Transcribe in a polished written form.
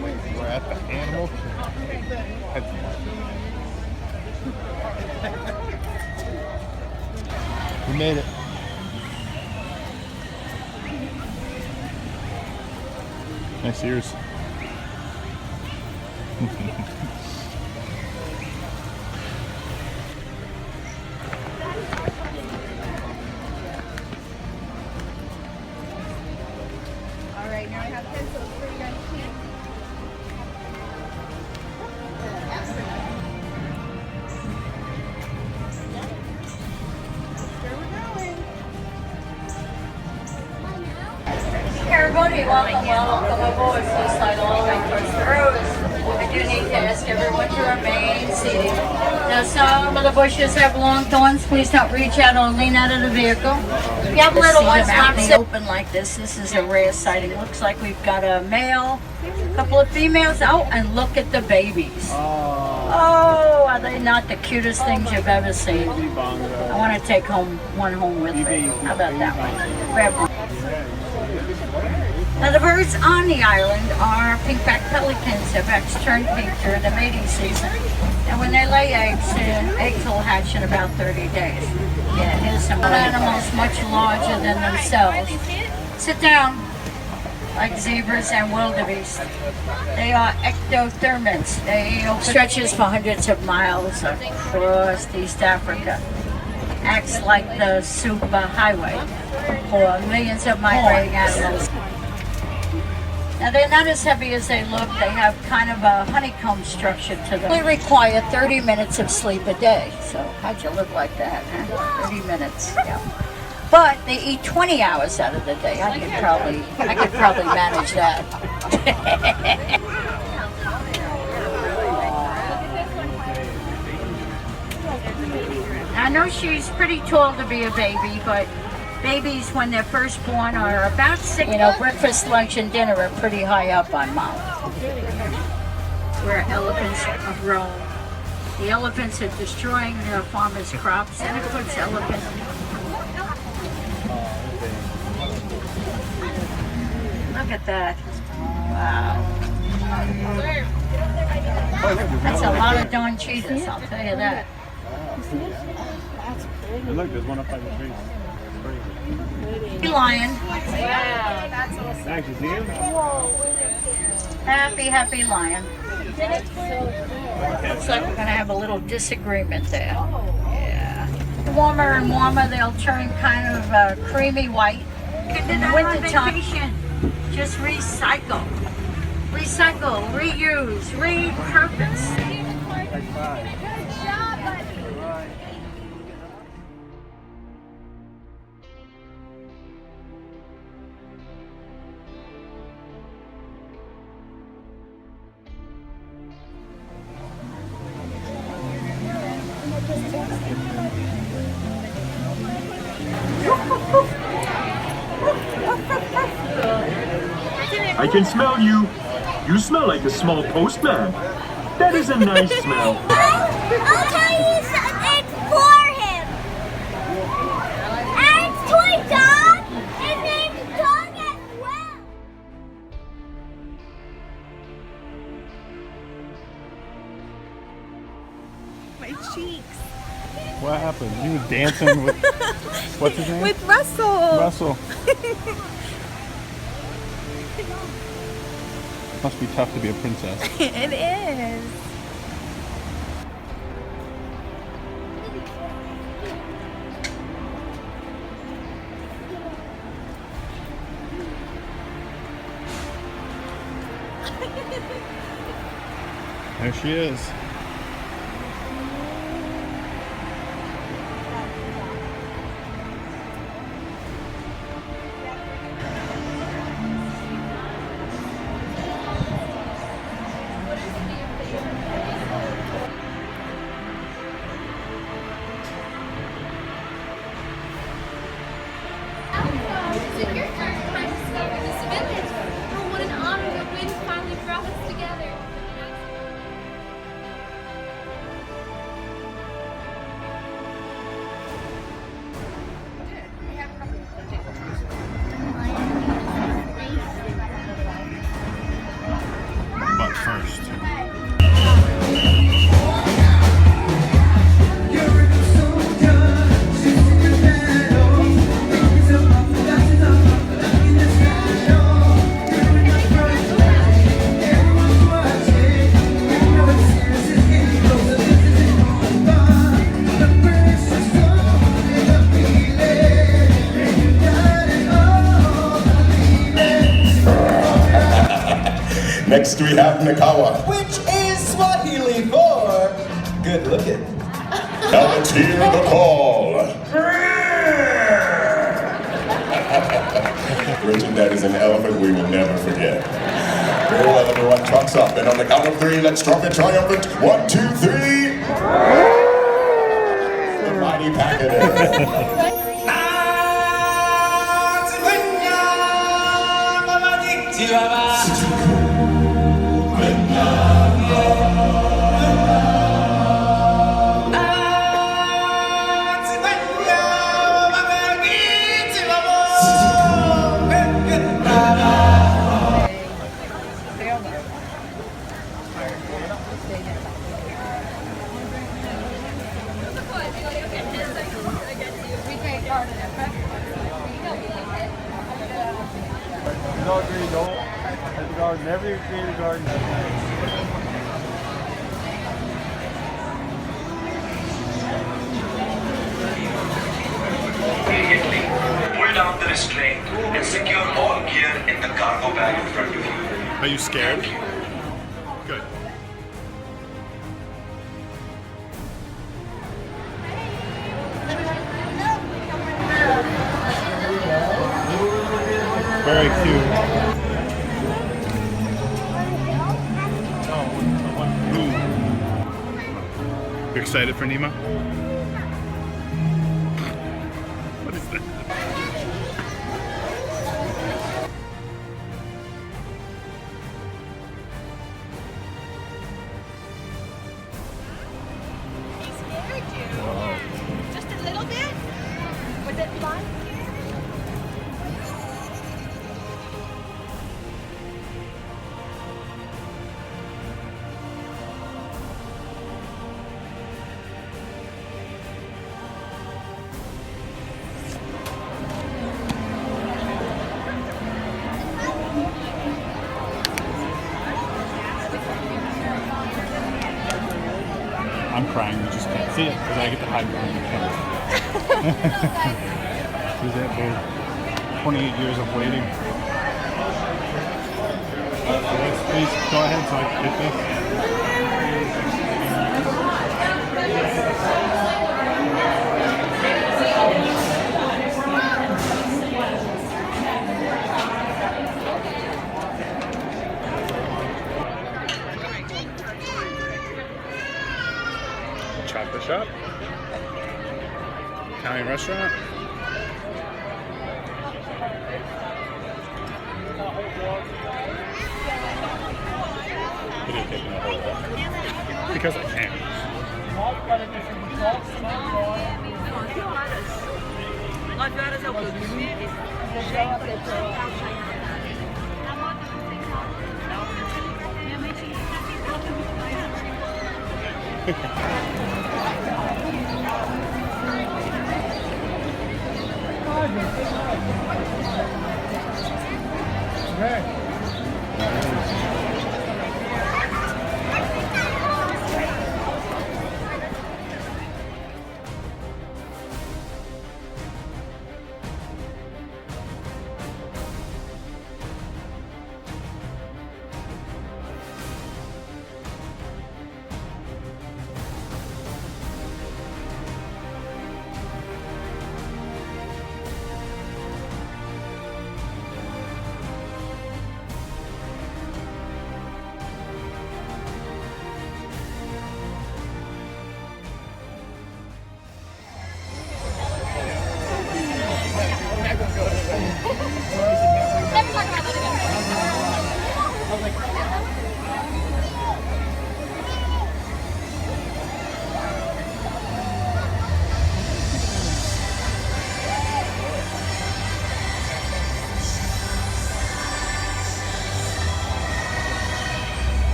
We're at the animal. We made it. Nice ears. All right, now I have pencils for you guys. Everybody, welcome aboard. Please slide all the way towards the rows. I do need to ask everyone to remain seated. Now, some of the bushes have long thorns. Please don't reach out or lean out of the vehicle. If you have little ones out in the open like this is a rare sighting. Looks like we've got a male, a couple of females. Oh, and look at the babies. Oh, are they not the cutest things you've ever seen? I want to take one home with me. How about that one? Grab one. Now the birds on the island are pinkback pelicans. Their backs turn pink during the mating season. And when they lay eggs, eggs will hatch in about 30 days. Yeah, here's some animals much larger than themselves. Sit down, like zebras and wildebeest. They are ectothermins. They stretches for hundreds of miles across East Africa. Acts like the super highway for millions of migrating animals. Now they're not as heavy as they look. They have kind of a honeycomb structure to them. They require 30 minutes of sleep a day. So how'd you live like that, huh? 30 minutes, yeah. But they eat 20 hours out of the day. I could probably manage that. I know she's pretty tall to be a baby, but babies, when they're first born, are about 6. You know, breakfast, lunch, and dinner are pretty high up on Mount. Where elephants roam. The elephants are destroying the farmers' crops, and it puts elephants. Look at that. Wow. That's a lot of darn cheetahs, I'll tell you that. And look, there's one up by the trees. Lion. Wow, that's awesome. Thanks, you see him? Happy lion. Looks like we're gonna have a little disagreement there. Yeah. Warmer and warmer, they'll turn kind of creamy white. In the wintertime, just recycle. Recycle, reuse, repurpose. I can smell you. You smell like a small postman. That is a nice smell. I'll tell you something for him. And toy dog. His name's Dog as well. My cheeks. What happened? You were dancing with, what's his name? With Russell. Russell. Must be tough to be a princess. It is. There she is. Next we have Nakawa, which is Swahili for good looking. Now let's hear the call. Richard, that is an elephant we will never forget. Very well, everyone, trucks up. And on the count of 3, let's trumpet triumphant. 1, 2, 3. The mighty Pachyderm. Never create a garden. Immediately, pull down the restraint and secure all gear in the cargo bag in front of you. Are you scared? Good. Very cute. You're excited for Nemo? What is that? He scared you. Just a little bit? Was it fun? I'm crying, you just can't see it because I get to hide behind the camera. See that, babe? 28 years of waiting. Yes, please go ahead so I can get this. Chocolate shop, Italian restaurant. What are you taking a hold of? Because I can. Right.